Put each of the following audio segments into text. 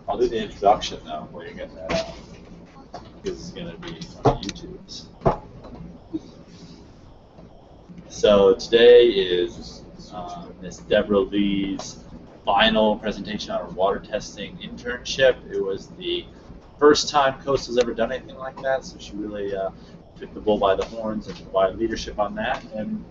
I'll do the introduction now before you get that out. This is going to be on YouTube's. So today is Miss Deborah Lee's final presentation on her water testing internship. It was the first time Coastal's ever done anything like that, so she really took the bull by the horns and provided leadership on that. And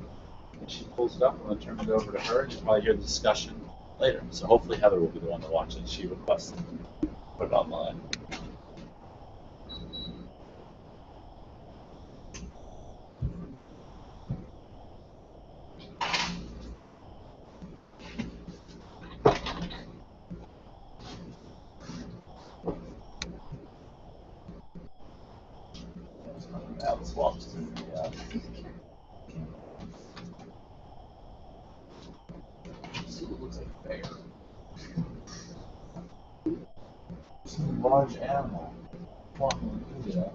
when she pulls it up, I'm going to turn it over to her, and you'll probably hear the discussion later. So hopefully Heather will be the one to watch it. She requested to put it online. Now let's walk through the see what looks like a bear. Some large animal walking through there.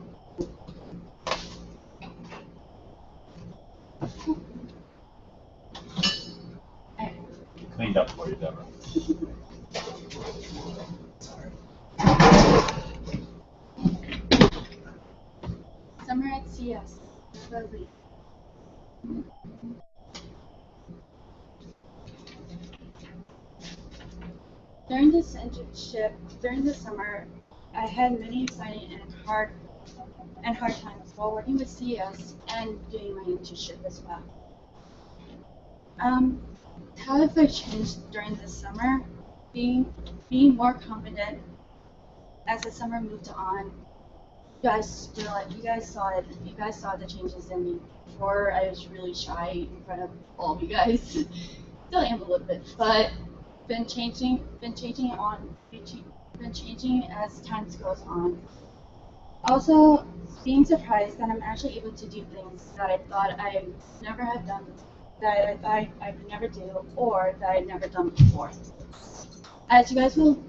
Cleaned up for you, Deborah. Sorry. Summer at CS. Lovely. During this internship, during the summer, I had many exciting and hard times while working with CS and doing my internship as well. How have I changed during this summer? Being more confident as the summer moved on. You guys saw it. You guys saw the changes in me. Before I was really shy in front of all of you guys. Still am a little bit, but been changing as time goes on. Also, being surprised that I'm actually able to do things that I thought I never had done, that I thought I could never do, or that I'd never done before. As you guys will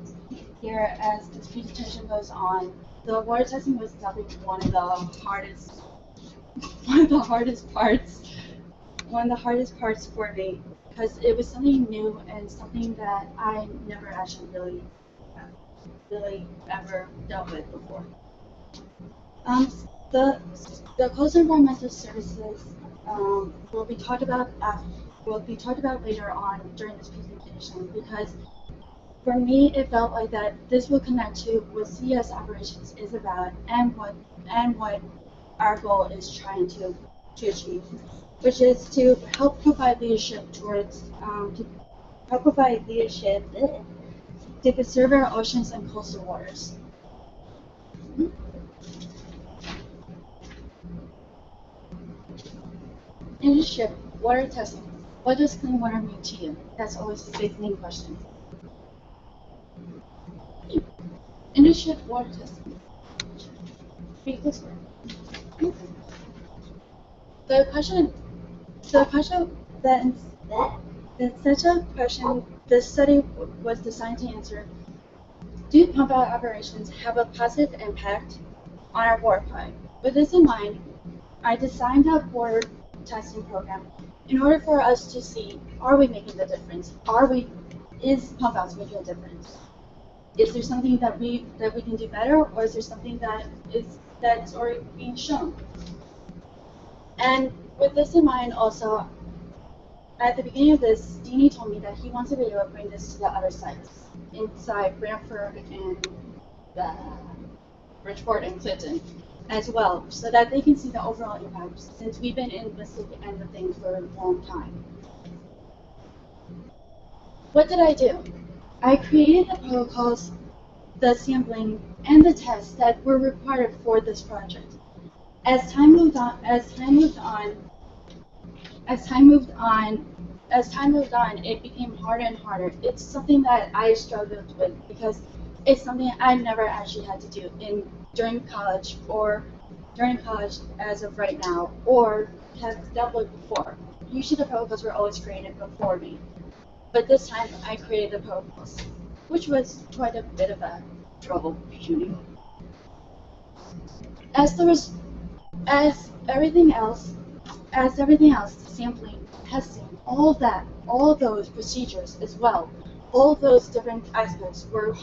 hear as this presentation goes on, the water testing was definitely one of the hardest parts for me, because it was something new and something that I never actually really ever dealt with before. The coastal environmental services will be talked about later on during this presentation, because for me it felt like that this will connect to what CS operations is about and what our goal is trying to achieve, which is to help provide leadership to preserve our oceans and coastal waters. Internship, water testing. What does clean water mean to you? That's always the big main question. Internship, water testing. Read this one. That's such a question the study was designed to answer. Do pump out operations have a positive impact on our water pipe? With this in mind, I designed a water testing program in order for us to see, are we making the difference? Is pump outs making a difference? Is there something that we can do better, or is there something that's already being shown? And with this in mind also, at the beginning of this, Deanie told me that he wants to be able to bring this to the other sites, inside Brantford and Bridgeport and Clinton as well, so that they can see the overall impact, since we've been in this end of things for a long time. What did I do? I created the protocols, the sampling, and the tests that were required for this project. As time moved on, it became harder and harder. It's something that I struggled with, because it's something I never actually had to do during college as of right now, or have dealt with before. Usually the protocols were always created before me, but this time I created the protocols, which was quite a bit of a troubleshooting. As everything else, sampling, testing, all those procedures as well, all those different aspects were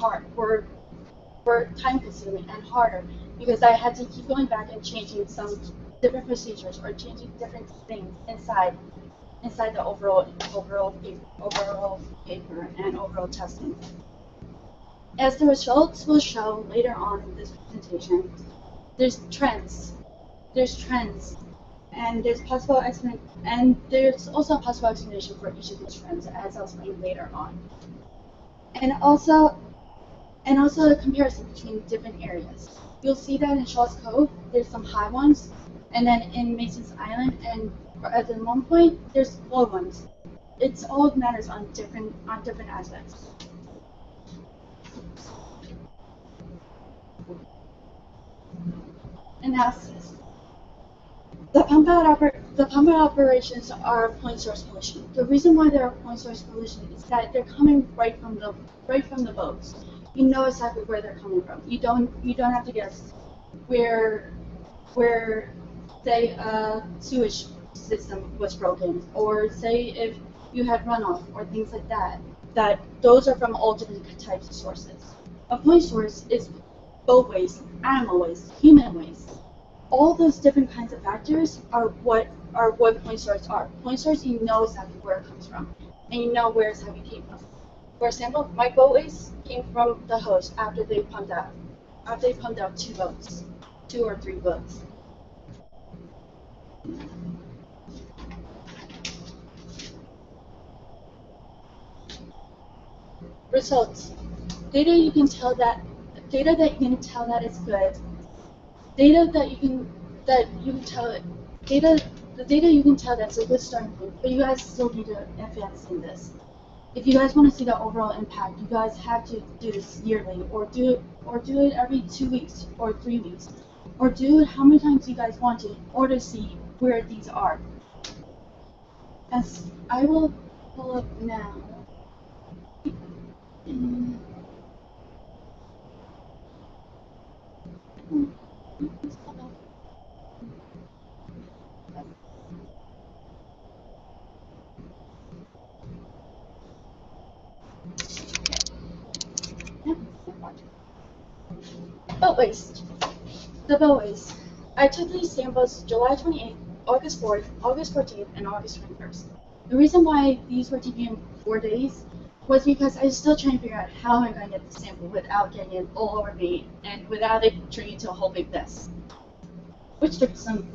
were time consuming and harder because I had to keep going back and changing some different procedures or changing different things inside the overall paper and overall testing. As the results will show later on in this presentation, there's trends. There's trends, and there's also a possible explanation for each of these trends, as I'll explain later on. And also a comparison between different areas. You'll see that in Shaw's Cove, there's some high ones, and then in Mason's Island and at one point, there's low ones. It's all matters on different aspects. Analysis. The pump out operations are point source pollution. The reason why they're point source pollution is that they're coming right from the boats. You know exactly where they're coming from. You don't have to guess where say a sewage system was broken, or say if you had runoff or things like that. That those are from all different types of sources. A point source is boat waste, animal waste, human waste. All those different kinds of factors are what point source are. Point source, you know exactly where it comes from, and you know where exactly it came from. For example, my boat waste came from the host after they pumped out 2 or 3 boats. Results. Data that you can tell that is good. The data you can tell that's a good starting point, but you guys still need to advance in this. If you guys want to see the overall impact, you guys have to do this yearly, or do it every 2 weeks or 3 weeks, or do it how many times you guys want to, in order to see where these are. As I will pull up now. Boat waste. The boat waste. I took these samples July 28th, August 4th, August 14th, and August 21st. The reason why these were taken in 4 days was because I was still trying to figure out how I'm going to get the sample without getting it all over me and without it turning into a whole big mess. Which took some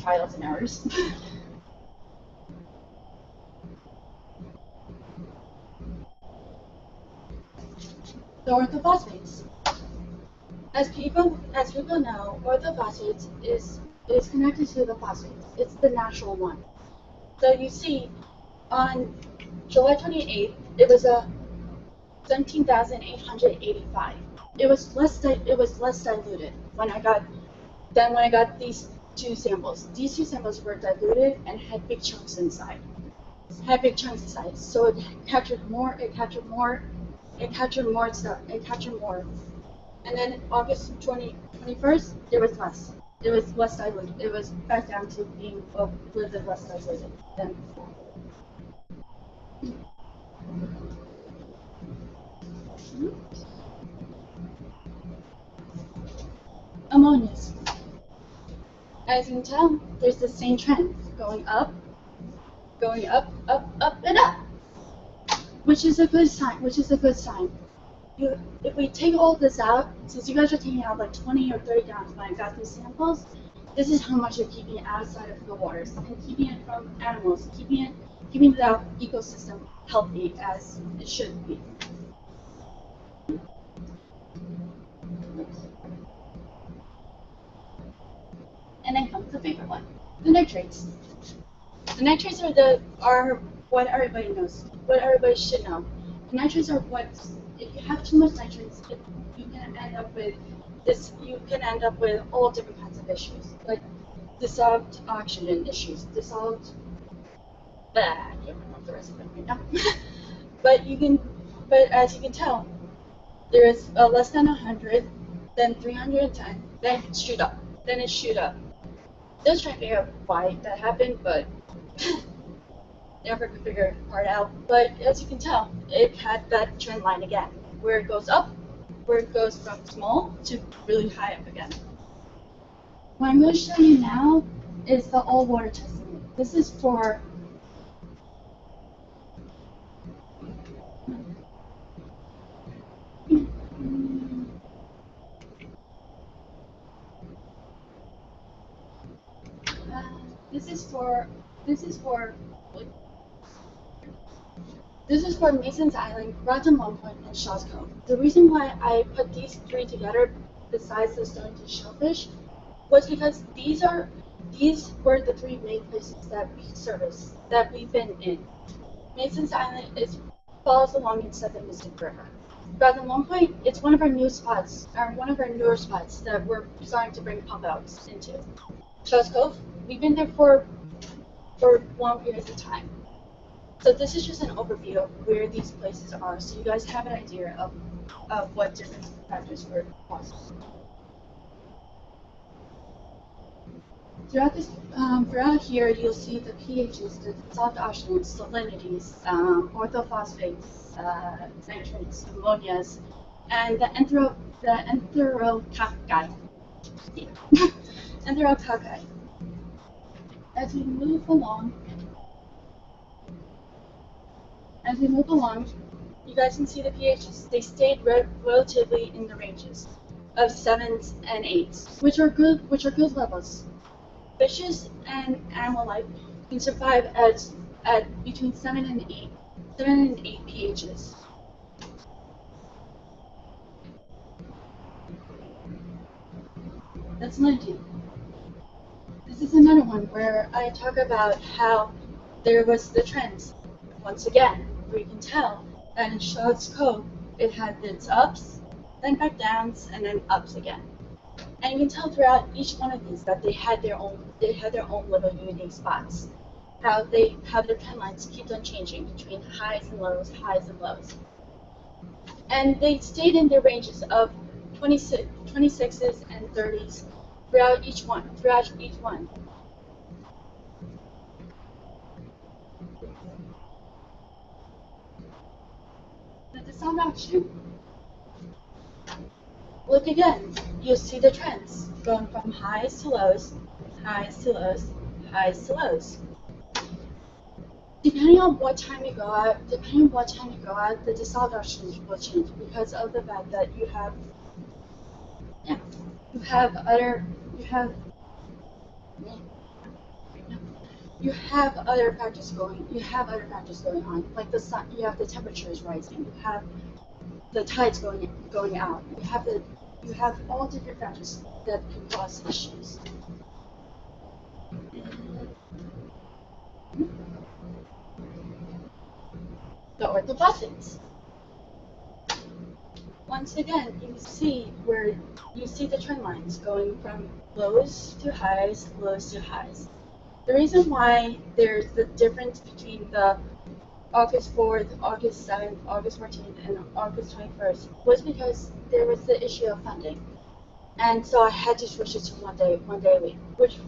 trials and errors. The orthophosphates. As people know, orthophosphates is connected to the phosphates. It's the natural one. So you see, on July 28th, it was a 17,885. It was less diluted when I got these 2 samples. These 2 samples were diluted and had big chunks inside. So it captured more stuff. And then August 21st, there was less. It was less diluted. It was back down to being a little bit less diluted than before. Ammonias. As you can tell, there's the same trend, going up, and up, which is a good sign. If we take all this out, since you guys are taking out like 20 or 30 gallons when I got these samples, this is how much you're keeping outside of the waters and keeping it from animals, keeping the ecosystem healthy as it should be. And then comes the favorite one, the nitrates. The nitrates are what everybody knows, what everybody should know. The nitrates are what, if you have too much nitrates, you can end up with all different kinds of issues, like dissolved oxygen issues, I can't remember the rest of it right now. but as you can tell, there is less than 100, then 310, then it shoot up. Still trying to figure out why that happened, but never could figure the part out. But as you can tell, it had that trend line again, where it goes up where it goes from small to really high up again. What I'm going to show you now is the all water testing. This is for this is for Mason's Island, Rotten One Point, and Shaw's Cove. The reason why I put these three together, besides the stonefin shellfish, was because these were the three main places that we service, that we've been in. Mason's Island falls along inside the Mystic River. Rotten One Point, it's one of our new spots, or one of our newer spots that we're starting to bring pump outs into. Shaw's Cove, we've been there for long periods of time. So this is just an overview of where these places are, so you guys have an idea of what different factors were possible. Throughout here, you'll see the pHs, the soft oxygens, salinities, orthophosphates, nitrates, ammonias, and the enterococci. Enterococci. As we move along, you guys can see the pHs. They stayed relatively in the ranges of 7s and 8s, which are good levels. Fishes and animal life can survive at between 7 and 8 pHs. That's 19. This is another one where I talk about how there was the trends. Once again, where you can tell that in Shaw's Cove, it had its ups, then back downs, and then ups again. And you can tell throughout each one of these that they had their own little unique spots. How their trend lines keep on changing between highs and lows. And they stayed in their ranges of 26s and 30s throughout each one. The sound option. Look again, you'll see the trends going from highs to lows, highs to lows, highs to lows. Depending on what time you go out, the dissolved oxygen will change because of the fact that you have other factors going. You have other factors going on, like the sun. You have the temperatures rising. You have the tides going out. You have all different factors that can cause issues. The orthophosphates. Once again, you see the trend lines going from lows to highs, lows to highs. The reason why there's the difference between the August 4th, August 7th, August 14th, and August 21st was because there was the issue of funding. And so I had to switch it to one day a week, which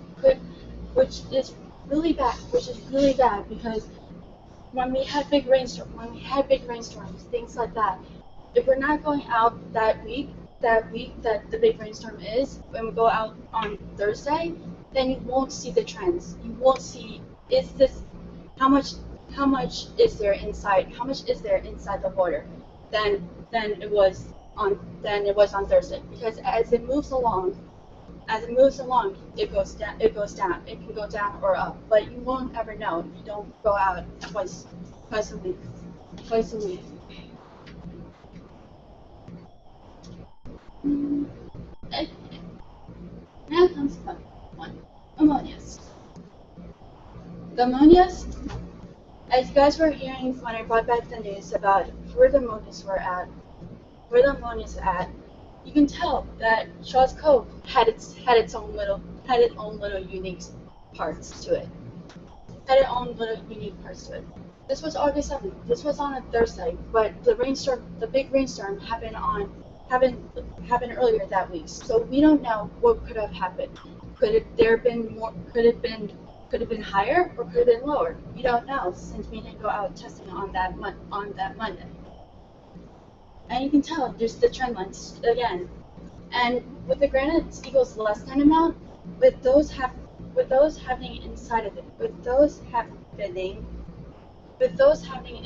is really bad because when we had big rainstorms, things like that, if we're not going out that week that the big rainstorm is, when we go out on Thursday, then you won't see the trends. You won't see how much is there inside the water than it was on Thursday, because as it moves along, it goes down. It can go down or up, but you won't ever know if you don't go out twice a week. And now comes the one, ammonias. The ammonias, as you guys were hearing when I brought back the news about where the ammonias at, you can tell that Shaw's Cove had its own little unique parts to it. This was August 7th. This was on a Thursday, but the big rainstorm happened earlier that week. So we don't know what could have happened. Could it have been more? Could it have been higher or could it have been lower? We don't know since we didn't go out testing on that Monday. And you can tell there's the trend lines again. And with the granite equals less than amount, with those happening inside of it, with those happening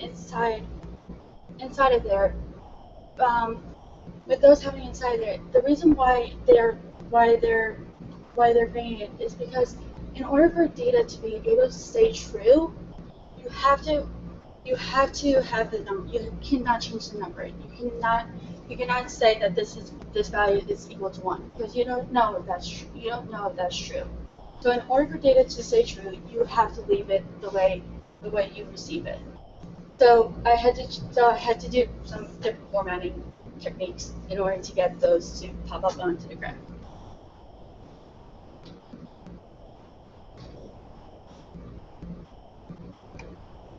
inside of there, um, with those happening inside there, the reason why they're bringing it is because in order for data to be able to stay true, you have to have the number. You cannot change the number. You cannot say that this value is equal to 1 because you don't know if that's true. You don't know if that's true. So in order for data to stay true, you have to leave it the way you receive it. So I had to do some different formatting techniques in order to get those to pop up onto the graph.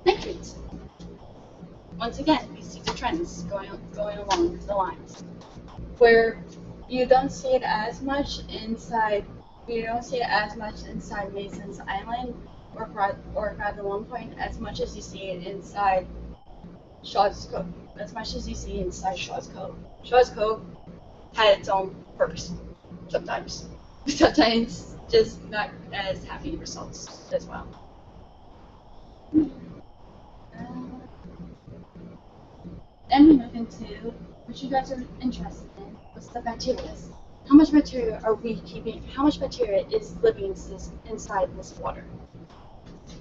Nitrates. Once again, we see the trends going along the lines, where you don't see it as much inside. You don't see it as much inside Mason's Island or Garden Point as much as you see it inside Shaw's Cove. As much as you see inside Shaw's Cove. Shaw's Cove had its own perks sometimes. Sometimes just not as happy results as well. Then we move into what you guys are interested in, what's the bacteria. How much bacteria are we keeping? How much bacteria is living inside this water?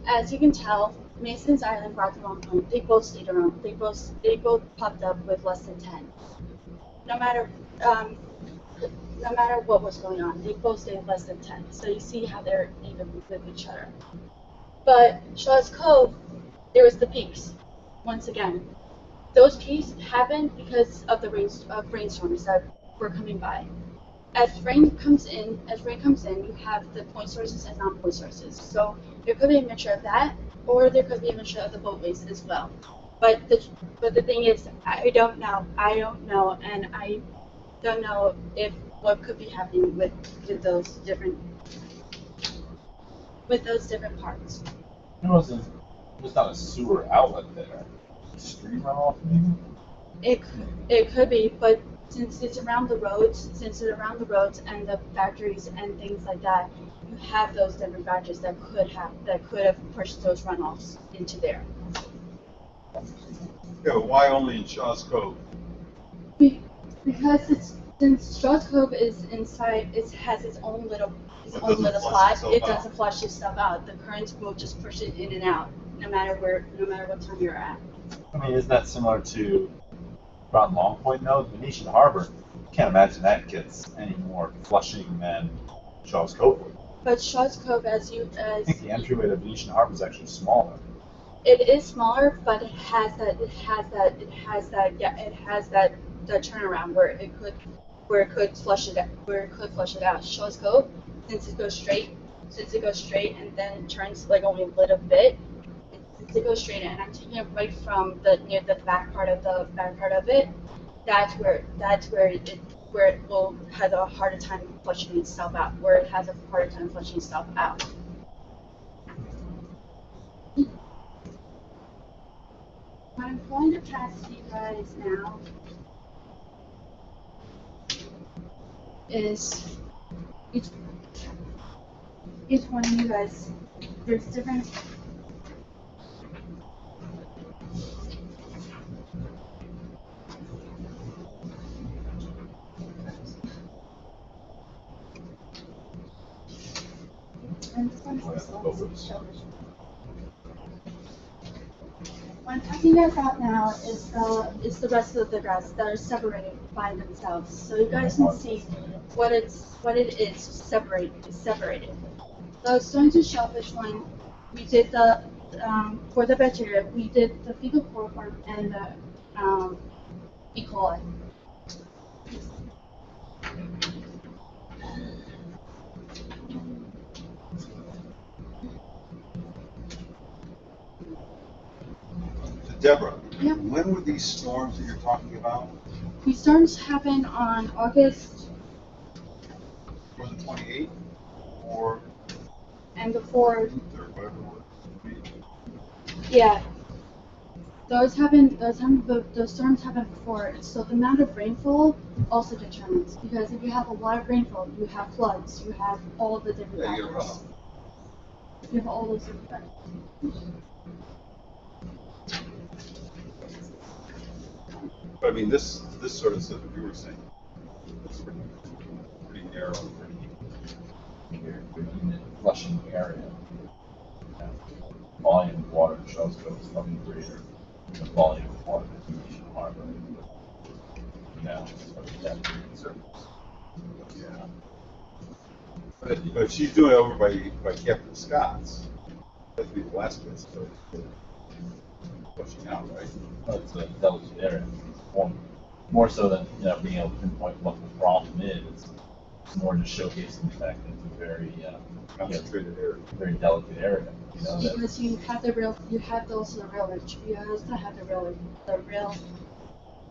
As you can tell, Mason's Island, Garden Point, they both stayed around. They both popped up with less than 10. No matter what was going on, they both stayed less than 10. So you see how they're even with each other. But Shaw's Cove, there was the peaks. Once again, those peaks happened because of the rainstorms that were coming by. As rain comes in, you have the point sources and non-point sources. So there could be a mixture of that, or there could be a mixture of the boatways as well. But the thing is, I don't know, and I don't know if what could be happening with those different parts. There's not a sewer outlet there. Street runoff, maybe? It could be, but since it's around the roads, and the factories and things like that, you have those different factors that could have pushed those runoffs into there. Yeah, but why only in Shaw's Cove? Because since Shaw's Cove is inside, it has its own little spot. It doesn't flush itself out. The currents will just push it in and out, no matter what time you're at. I mean, isn't that similar to around Long Point, though? Venetian Harbor, can't imagine that gets any more flushing than Shaw's Cove would. But Shaw's Cove, I think the entryway to Venetian Harbor is actually smaller. It is smaller, but it has that turnaround where it could flush it out. Shaw's Cove, since it goes straight and then turns like only a little bit. To go straight in, I'm taking it right from near the back part of it. That's where it will have a harder time flushing itself out. What I'm going to pass to you guys now is each one of you guys. There's different. What I'm passing you guys out now is the rest of the graphs that are separated by themselves, so you guys can see what it is separated. So starting to shellfish one, we did the for the bacteria, we did the fecal chloroform and the E. coli. Deborah, Yep. when were these storms that you're talking about? These storms happened on August. Was it 28th or And before. 3rd, whatever it was? Yeah. those storms happen before. So the amount of rainfall also determines, because if you have a lot of rainfall, you have floods, you have all of the different Yeah, you get a factors. runoff. You have all those different factors. But I mean, this sort of says what you were saying. It's pretty narrow, pretty. Your unit flushing area. Yeah. Volume of water in Charles Cove is probably greater than the volume of water in Venetian Harbor. You know, so that's circles. Yeah. But if she's doing it over by Captain Scott's, that'd be the last place to flushing out, right? It's a delicate area. More so than being able to pinpoint what the problem is. It's more just showcasing the fact that it's a very Concentrated area. very delicate area. You know, that, Because you have also the railroad, you also have the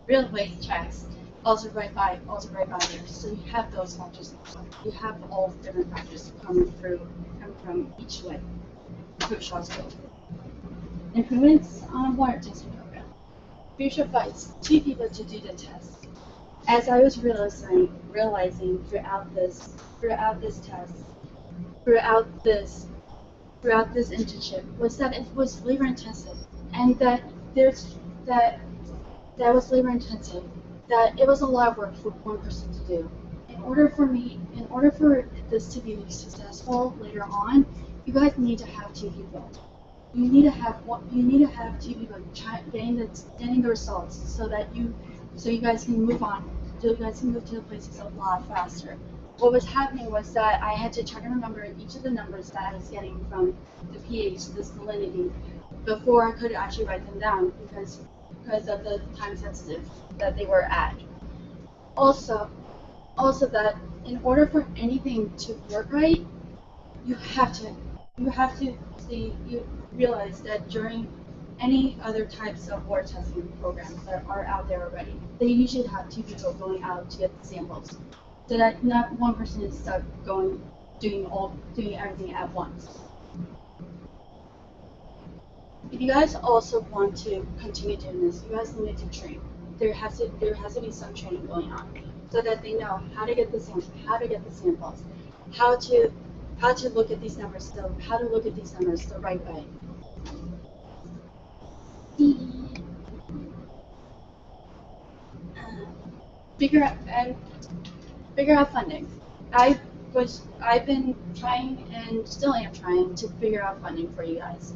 railway tracks also right by there. So you have those factors. You have all the different factors coming from each way through Shaw's Cove. Improvements on water testing program. Future advice: 2 people to do the test. As I was realizing throughout this internship was that it was labor intensive, and that was labor intensive, that it was a lot of work for one person to do. In order for this to be successful later on, you guys need to have 2 people. You need to have 2 people getting the results so you guys can move on. So you guys can move to the places a lot faster. What was happening was that I had to try to remember each of the numbers that I was getting from the pH, the salinity, before I could actually write them down because of the time sensitive that they were at. Also that in order for anything to work right, you realize that during any other types of water testing programs that are out there already, they usually have 2 people going out to get the samples, so that not one person is stuck doing everything at once. If you guys also want to continue doing this, you guys need to train. There has to be some training going on, so that they know how to get the samples, how to look at these numbers the right way. Figure out funding. I've been trying and still am trying to figure out funding for you guys.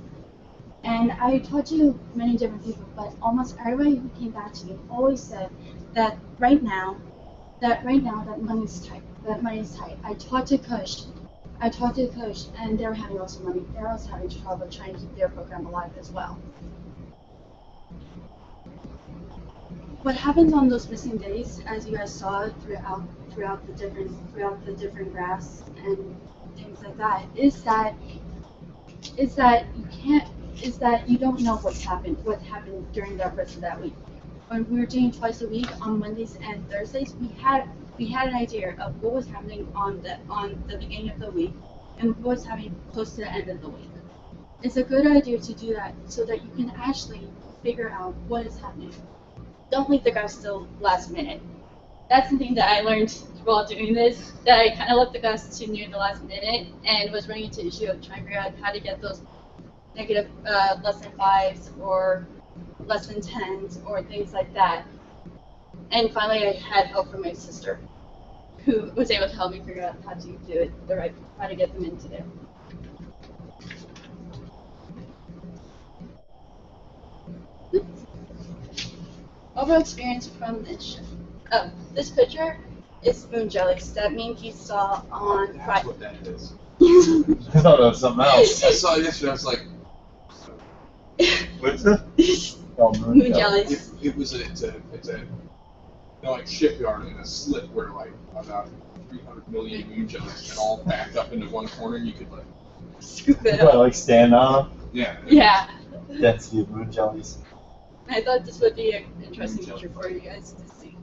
And I talked to many different people, but almost everybody who came back to me always said that right now that money's tight. I talked to Kush, and they're also having trouble trying to keep their program alive as well. What happens on those missing days, as you guys saw throughout the different graphs and things like that, is that you don't know what happened during the rest of that week. When we were doing twice a week on Mondays and Thursdays, we had an idea of what was happening on the beginning of the week and what was happening close to the end of the week. It's a good idea to do that so that you can actually figure out what is happening. Don't leave the graphs till last minute. That's something that I learned while doing this, that I kind of left the graphs to near the last minute and was running into the issue of trying to figure out how to get those negative less than 5s or less than 10s or things like that. And finally I had help from my sister, who was able to help me figure out how to do it how to get them into there. Overall experience from the internship. Oh, this picture is spoon jellies that me and Keith saw on That's Friday. what that is. I thought it was something else. I saw it yesterday. I was like, What's that? Oh, Moon jellies. it's a like shipyard in a slip where like about 300 million moon jellies get all packed up into one corner, and you could like Scoop it Do I up. like stand on them? yeah. Yeah. That's the moon jellies. I thought this would be an interesting picture for you guys to see.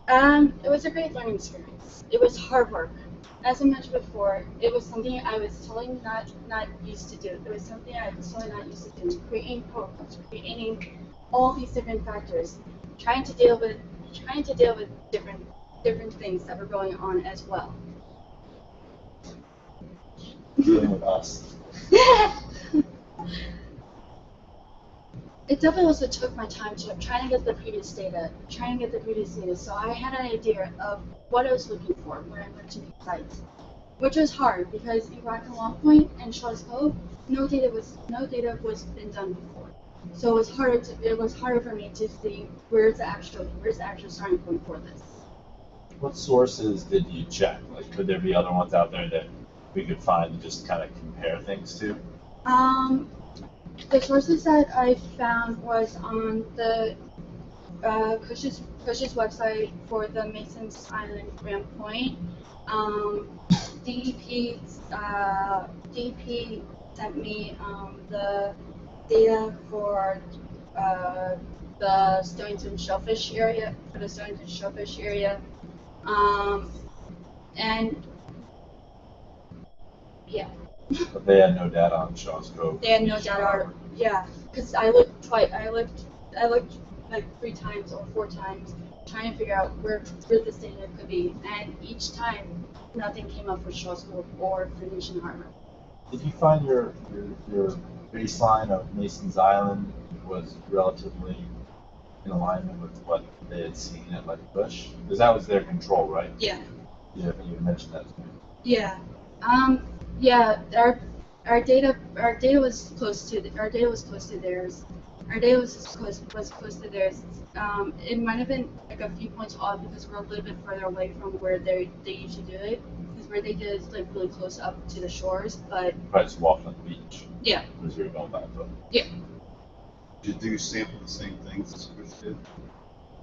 It was a great learning experience. It was hard work. as I mentioned before, it was something I was totally not used to do. It was something I was totally not used to do. Creating protocols, creating all these different factors, trying to deal with different things that were going on as well. Dealing with us. It definitely also took my time to try to get the previous data, so I had an idea of what I was looking for when I went to these sites, which was hard because in Rock and Long Point and Shaw's Cove, no data was been done before, so it was harder for me to see where's the actual starting point for this. What sources did you check? Like, could there be other ones out there that we could find and just kind of compare things to? The sources that I found was on the Cush's website for the Masons Island Grand Point. DEP sent me the data for the Stonington Shellfish area, and yeah. But they had no data on Shaw's Cove. They had no data. Yeah, because I looked twice. I looked like 3 times or 4 times, trying to figure out where this data could be, and each time nothing came up for Shaw's Cove or Phoenician Harbor. Did you find your baseline of Mason's Island was relatively in alignment with what they had seen at Lake Bush? Because that was their control, right? Yeah. Yeah, you mentioned that to me. Yeah. Yeah. Our data was close to theirs. Our data was close to theirs. It might have been like a few points off because we're a little bit further away from where they usually do it. Because where they did it is like really close up to the shores, but. Probably just walking on the beach. Yeah. As you were going back up. Yeah. Did you sample the same things as Chris did?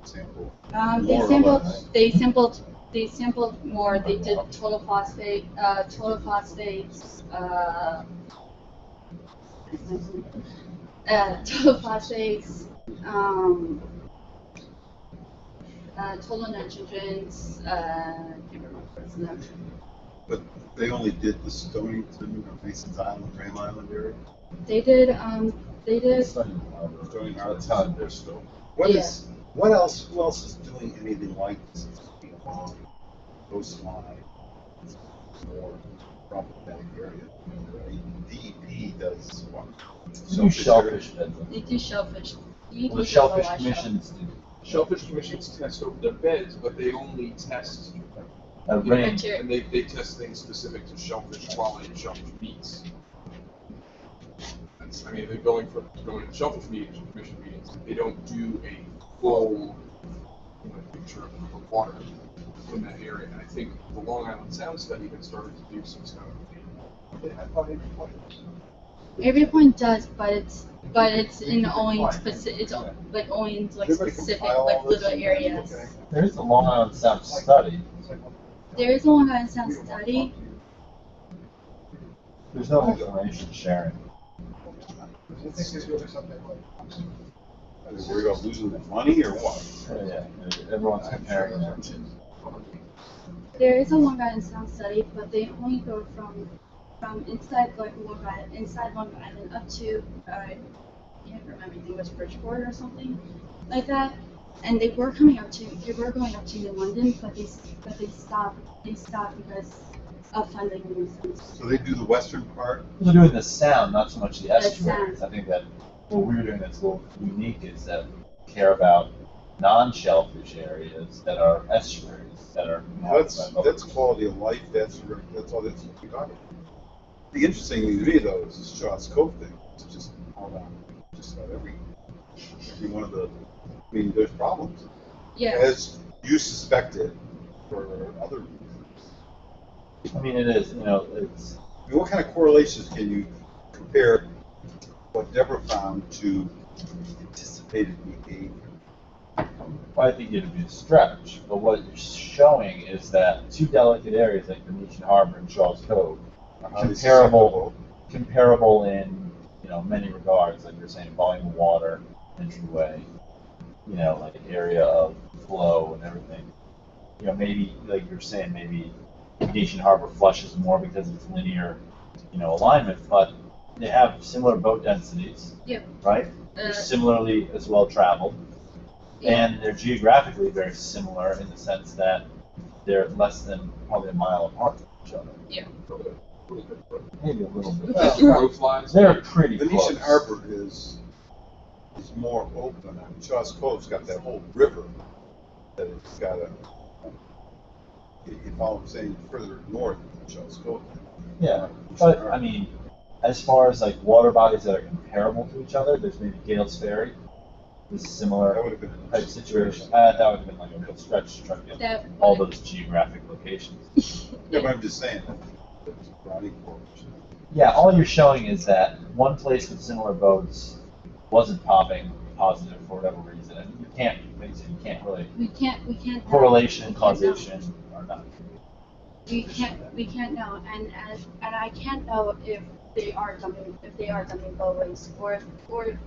Sample. They sampled more. They did total phosphates, total phosphates, total nitrogens. Can't remember what's in them. But they only did the Stonington or Mason's Island, Grand Island area? They did. Stonington Harbor. That's how they're still. Who else is doing anything like this? Along coastline, more problematic area. DEP does what? They do shellfish beds. They do shellfish. Well, the shellfish commissions do. Shellfish commissions test over their beds, but they only test Range. and they test things specific to shellfish quality and shellfish meats. I mean, they're going to shellfish meetings, commission meetings. They don't do a full picture of the water in that area. And I think the Long Island Sound study had started to do some stuff. I thought Avery Point. Avery Point does, but it's in only specific. It's like only in like specific like little areas. There's a Long Island Sound study. There is a Long Island Sound study. There's no information sharing. Are they worried about losing their money or what? Yeah, everyone's comparing their. There is a Long Island Sound study, but they only go from inside like Long Island up to I can't remember. I think it was Bridgeport or something like that. And they were going up to New London, but they stopped because of funding reasons. So they do the western part? They're doing the sound, not so much the estuaries. sound. I think that what we're doing that's a little unique is that we care about non-shellfish areas that are estuaries that are. That's quality of life. That's all that's what we're talking about. The interesting thing to me though is this Shaw's Cove thing. It's just all around, just about every one of the. I mean, there's problems. Yeah. As you suspected for other reasons. I mean, it is. It's. I mean, what kind of correlations can you compare what Deborah found to anticipated behavior? Well, I think it'd be a stretch, but what you're showing is that two delicate areas like Venetian Harbor and Shaw's Cove are comparable in many regards, like you're saying, volume of water, entryway, like area of flow and everything. Maybe like you're saying, maybe Venetian Harbor flushes more because of its linear, alignment, but they have similar boat densities, Yep. right? They're similarly as well traveled, and they're geographically very similar in the sense that they're less than probably a mile apart from each other. Yeah. Maybe a little bit. They're They're pretty Venetian close. Harbor is more open. I mean, Shaw's Cove's got that whole river that it's got a. You follow what I'm saying? Further north than Shaw's Cove. Yeah, but I mean, as far as like water bodies that are comparable to each other, there's maybe Gales Ferry, is a That similar would have been type situation. That would have been like a good stretch to try to get That all would- those geographic locations. Yeah, but I'm just saying that it's Browning Port. Yeah, all you're showing is that one place with similar boats wasn't popping positive for whatever reason, and you can't, like you said, you can't really We can't know. correlation, We can't know. causation are not. We can't know, and I can't know if they are dumping boat waste or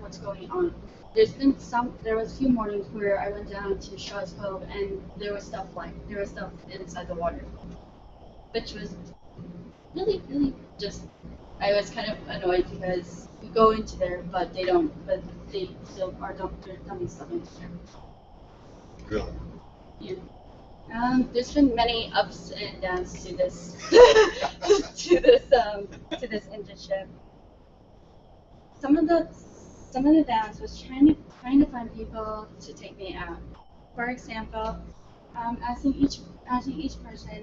what's going on. There was a few mornings where I went down to Shaw's Cove and there was stuff inside the water, which was really just, I was kind of annoyed because we go into there, but they still are dumping stuff into there. Really? Yeah. There's been many ups and downs to this to this internship. Some of the downs was trying to find people to take me out. For example, asking each person,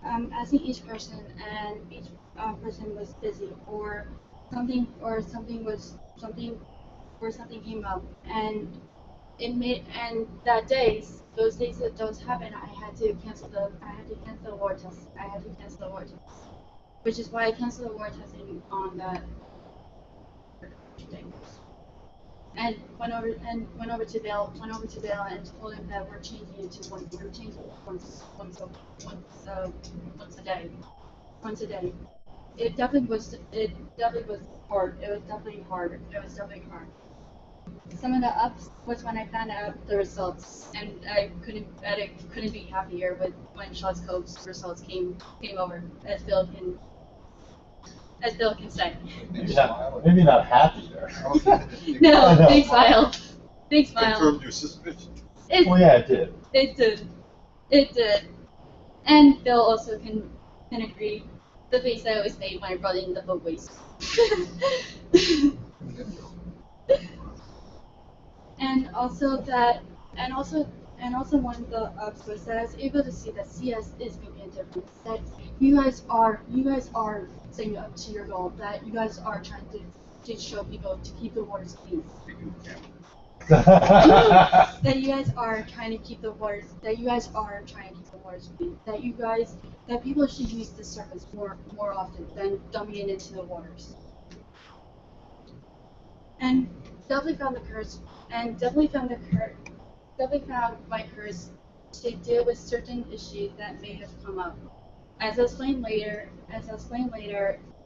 and each person was busy or something came up, and those days that those happened, I had to cancel the war test. Which is why I canceled the war testing on that day. And went over to Bill and told him that we're changing it to once a day. It definitely was hard. It was definitely hard. Some of the ups was when I found out the results, and I couldn't be happier with when Shaw's Cove's results came over, as Bill can say. Maybe not happy there. No, big smile. Confirmed your suspicion. Well, yeah, it did. It did. And Bill also can agree. The face I always made when I brought in the boat waste. And also one of the ups was that I was able to see that CS is making a difference. That you guys are saying up to your goal. That you guys are trying to show people to keep the waters clean. That you guys are trying to keep the waters. Clean. That people should use this service more often than dumping it into the waters. And definitely found my courage to deal with certain issues that may have come up. As I explained later,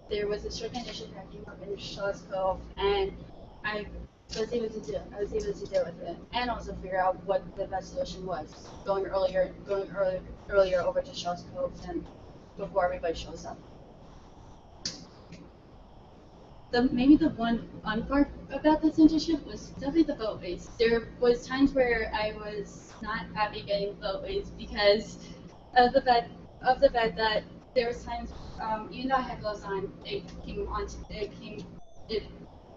there was a certain issue that came up in Shaw's Cove, and I was able to deal with it, and also figure out what the best solution was. Going earlier over to Shaw's Cove than before everybody shows up. Maybe the one fun part about this internship was definitely the boat waste. There was times where I was not happy getting boat waste because of the fact that there was times, even though I had gloves on,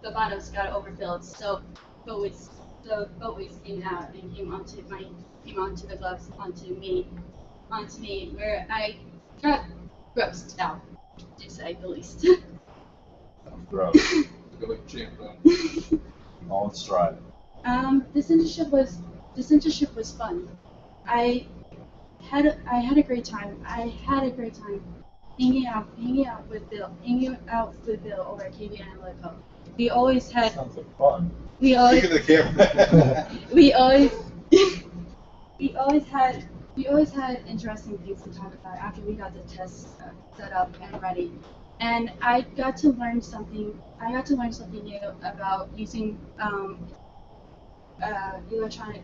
the bottoms got overfilled, so the boat waste came out and came onto the gloves, onto me, where I got grossed out, to say the least. Gross. Go like a champ, though. All in stride. This internship was fun. I had a great time. Hanging out with Bill over at KB Analytical. We always had. Sounds like fun. We always. Look at the camera. we always had interesting things to talk about after we got the test set up and ready. And I got to learn something new about using electronic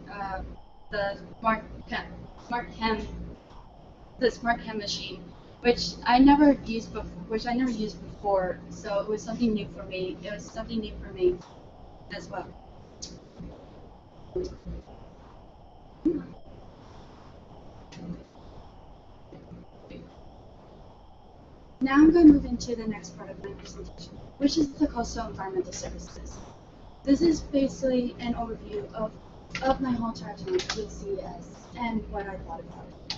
the smart chem machine which I never used before. So it was something new for me. It was something new for me as well. Now I'm going to move into the next part of my presentation, which is the coastal environmental services. This is basically an overview of my whole entire time with CES and what I thought about it.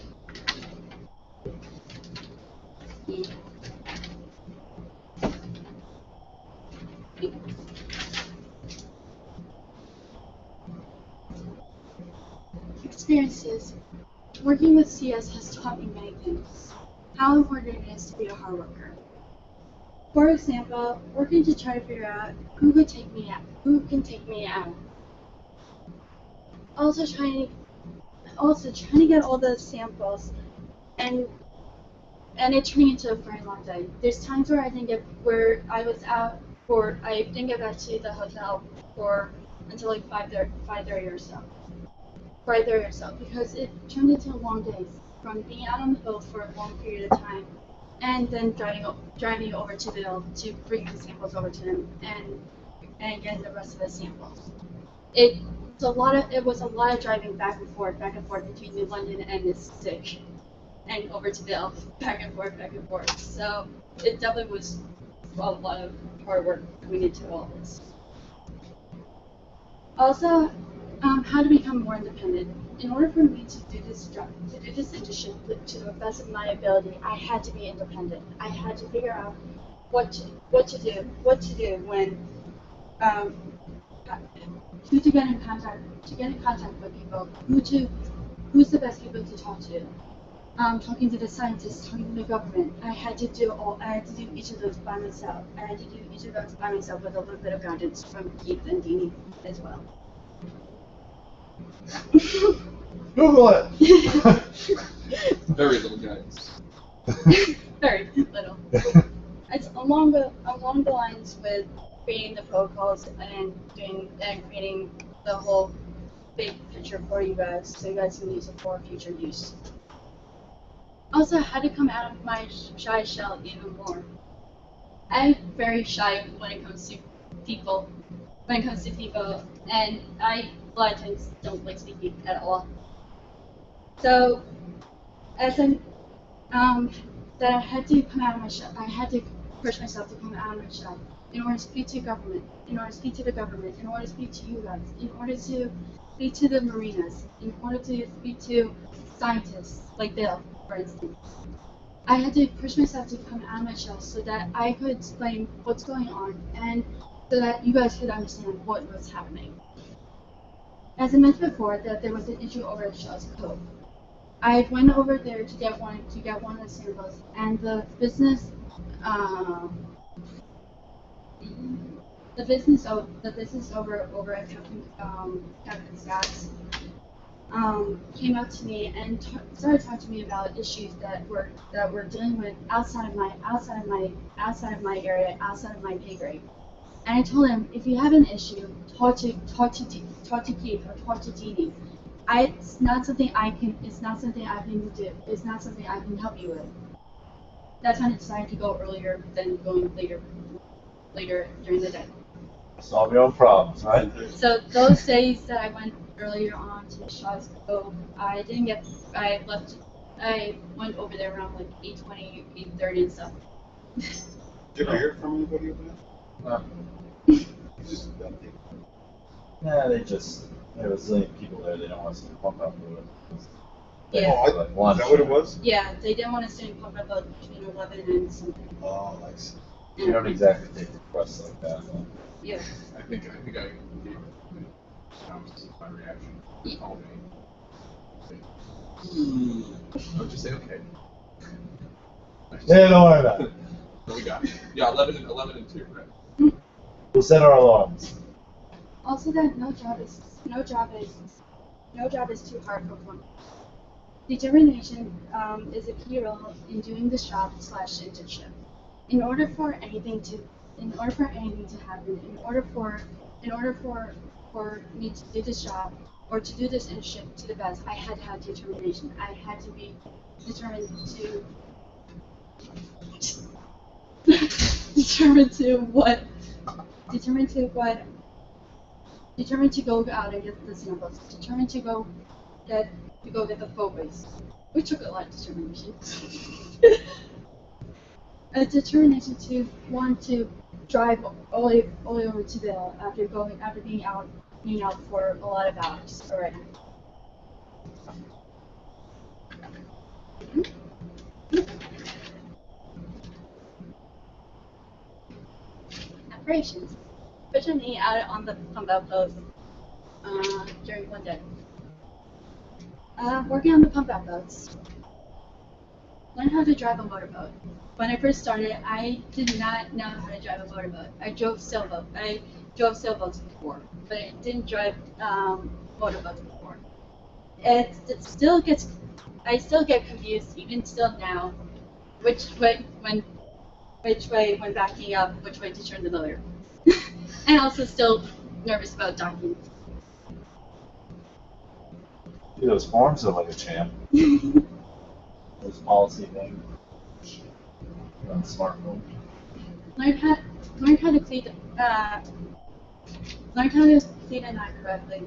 Experiences. Working with CS has taught me many things. How important it is to be a hard worker. For example, working to try to figure out who can take me out. Also trying to get all the samples and it turning into a very long day. There's times where I didn't get back to the hotel until like 5:30 or so. 5:30 or so, because it turned into long days from being out on the boat for a long period of time, and then driving over to Bill to bring the samples over to him and get the rest of the samples. It was a lot of driving back and forth between New London and Mystic, and over to Bill, back and forth. So it definitely was a lot of hard work coming into all this. Also, how to become more independent. In order for me to do this internship to the best of my ability, I had to be independent. I had to figure out what to do when who to get in contact with people, who's the best people to talk to. Talking to the scientists, talking to the government. I had to do each of those by myself. With a little bit of guidance from Keith and Deanie as well. Google it. Very little guidance. Very little. It's along the lines with creating the protocols and creating the whole big picture for you guys, so you guys can use it for future use. Also, I had to come out of my shy shell even more. I'm very shy when it comes to people. And I a lot of times don't like speaking at all. So, that I had to come out of my shell. I had to push myself to come out of my shell in order to speak to government, in order to speak to the government, in order to speak to you guys, in order to speak to the marinas, in order to speak to scientists like Bill, for instance. I had to push myself to come out of my shell so that I could explain what's going on and so that you guys could understand what was happening. As I mentioned before, that there was an issue over at Shaw's Cove. I went over there to get one of the samples, and the business over at Captain Scott's came up to me and started talking to me about issues that we're dealing with outside of my area, outside of my pay grade. And I told him, if you have an issue, talk to Keith or talk to Deanie. It's not something I can do. It's not something I can help you with. That's when I decided to go earlier than going later during the day. Solve your own problems, right? So those days that I went earlier on to Shaw's Cove, I went over there around like 8:20, 8:30 and stuff. Did you ever hear from anybody over there? No. Just empty. Yeah, there was a zillion people there. They don't want us to pump out fluid. Yeah. Oh, is that what it was? Yeah, they didn't want us doing pump about between 11 and something. Oh, I see. You don't exactly take requests like that. No. Yeah. I think I gave my reaction. Yeah. Called me. I would just say okay. Yeah, don't worry about it. What we got? Yeah, 11 and 2, right? We'll set our alarms. Also, that no job is too hard for one. Determination is a key role in doing this job / internship. In order for anything to happen, in order for me to do this job or to do this internship to the best, I had to have determination. I had to be determined determined to go out and get the samples, determined to go get the photos, which took a lot of determination. A determination to want to drive all the way over to Vail after being out for a lot of hours already. Operations, especially out on the pump out boat during one day. Working on the pump out boats. Learn how to drive a motorboat. When I first started, I did not know how to drive a motorboat. I drove sailboats before, but I didn't drive motorboats before. I still get confused even still now, which way when backing up, which way to turn the motor, and also still nervous about docking. Dude, those forms are like a champ. Those policy thing on the smartphone. Learn how to clean a knot correctly.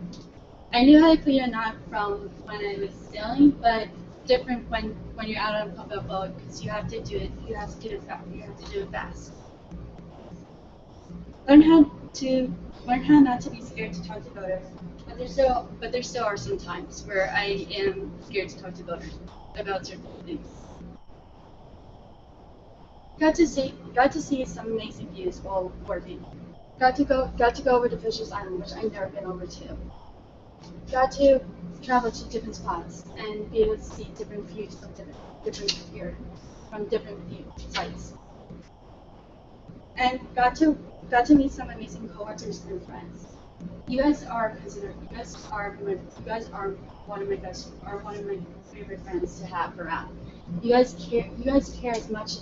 I knew how to clean a knot from when I was sailing, but different when you're out on a pump out boat because you have to do it fast. Learn how not to be scared to talk to boaters. But there still are some times where I am scared to talk to boaters about certain things. Got to see some amazing views while working. Got to go over to Fisher's Island, which I've never been over to. Got to travel to different spots and be able to see different views from different view sites. And got to meet some amazing coworkers and friends. You guys are one of my favorite friends to have around. You guys care as much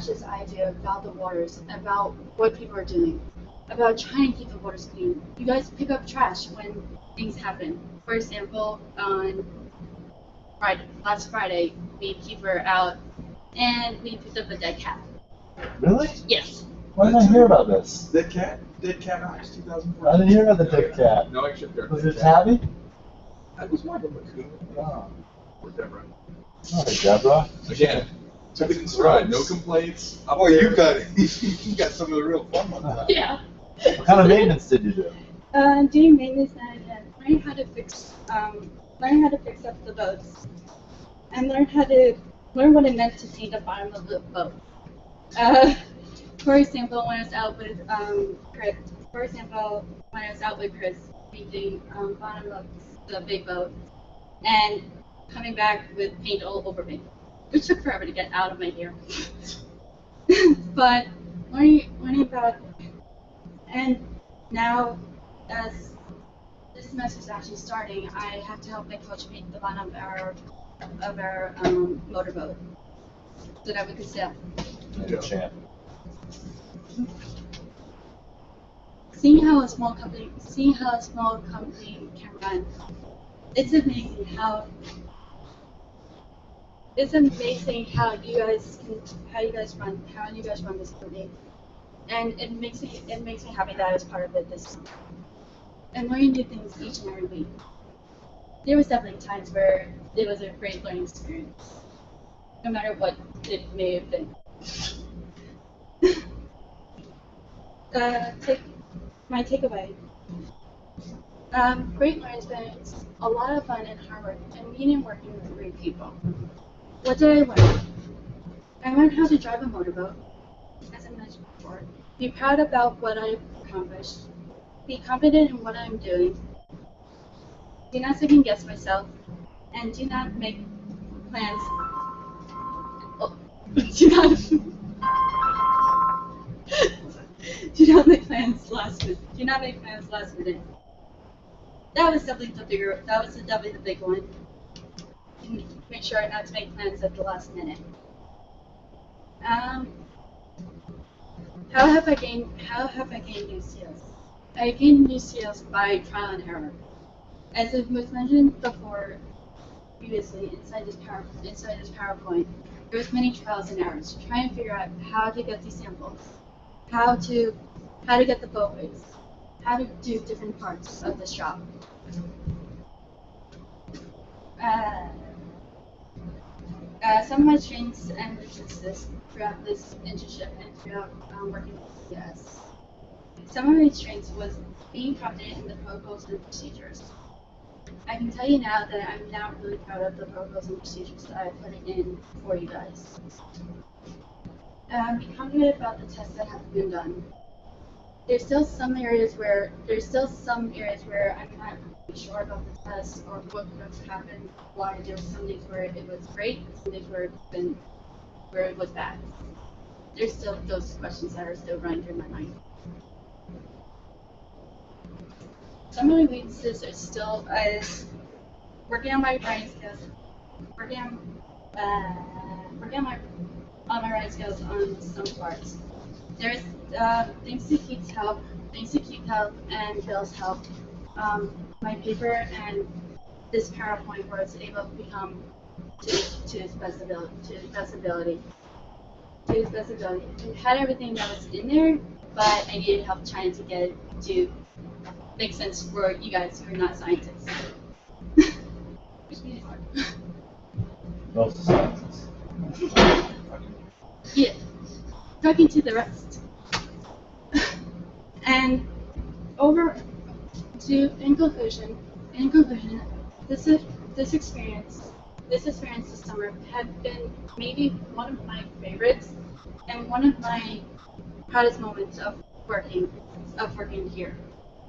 as I do about the waters, about what people are doing, about trying to keep the waters clean. You guys pick up trash when things happen. For example, on last Friday, we were out and we picked up a dead cat. Really? Yes. Why didn't I hear about this? Dead cat Eyes, 2004. I didn't hear about the dead cat. No, actually, there. Was it Tabby? That was more of a raccoon. Oh. Or Deborah. Oh, Deborah. Again, took it in stride. No complaints. Up Oh, there. you got some of the real fun ones. Huh? Yeah. What kind of maintenance did you do? Doing maintenance and learning how to fix up the boats, and learn what it meant to paint the bottom of the boat. For example, when I was out with Chris, painting bottom of the big boat, and coming back with paint all over me, which took forever to get out of my hair. But learning about, and now as this semester's actually starting, I have to help my coach paint the bottom of our motorboat so that we could sail. Yeah. Champ. Seeing how a small company can run, it's amazing how you guys run this company, and it makes me happy that I was part of it this summer. And learning new things each and every week. There was definitely times where it was a great learning experience, no matter what it may have been. My takeaway. Great learning experience, a lot of fun and hard work, and meeting and working with great people. What did I learn? I learned how to drive a motorboat, as I mentioned before. Be proud about what I've accomplished. Be confident in what I'm doing. Do not second guess myself, and do not make plans. Do not make plans last minute. Do not make plans last minute. That was definitely the big one. Make sure not to make plans at the last minute. How have I gained new skills? I gained new skills by trial and error. As it was mentioned before, previously inside this PowerPoint, there was many trials and errors to try and figure out how to get these samples, how to get the boat weights, how to do different parts of this job. Some of my strengths and weaknesses throughout this internship and throughout working with CS. Some of my strengths was being confident in the protocols and procedures. I can tell you now that I'm now really proud of the protocols and procedures that I put in for you guys. Be confident about the tests that have been done. There's still some areas where I'm not really sure about the test or what could have happened, why there were some things where it was great, some things where it was bad. There's still those questions that are still running through my mind. Some of my weaknesses are still working on my writing skills, working on my writing skills on some parts. There's thanks to Keith's help and Bill's help, my paper and this PowerPoint was able to become to its best ability. It had everything that was in there, but I needed help trying to get it to make sense for you guys who are not scientists. Which made it hard. Most of the sciences. Yeah, talking to the rest. And in conclusion, this experience this summer had been maybe one of my favorites and one of my proudest moments of working here.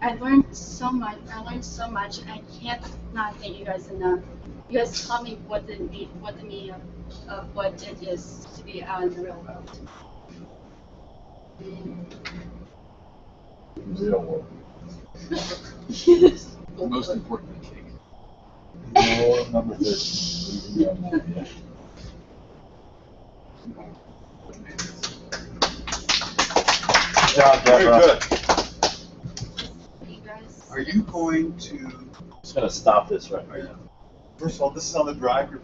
I learned so much, and I can't not thank you guys enough. You guys taught me what the meaning of what it is to be out in the real world. Real world. Yes. Most importantly, cake. No, number 13. We can go more, yeah. Good job, Very Deborah. good. You guys. Are you going to, I'm just gonna stop this right now. first of all, this is on the drive, your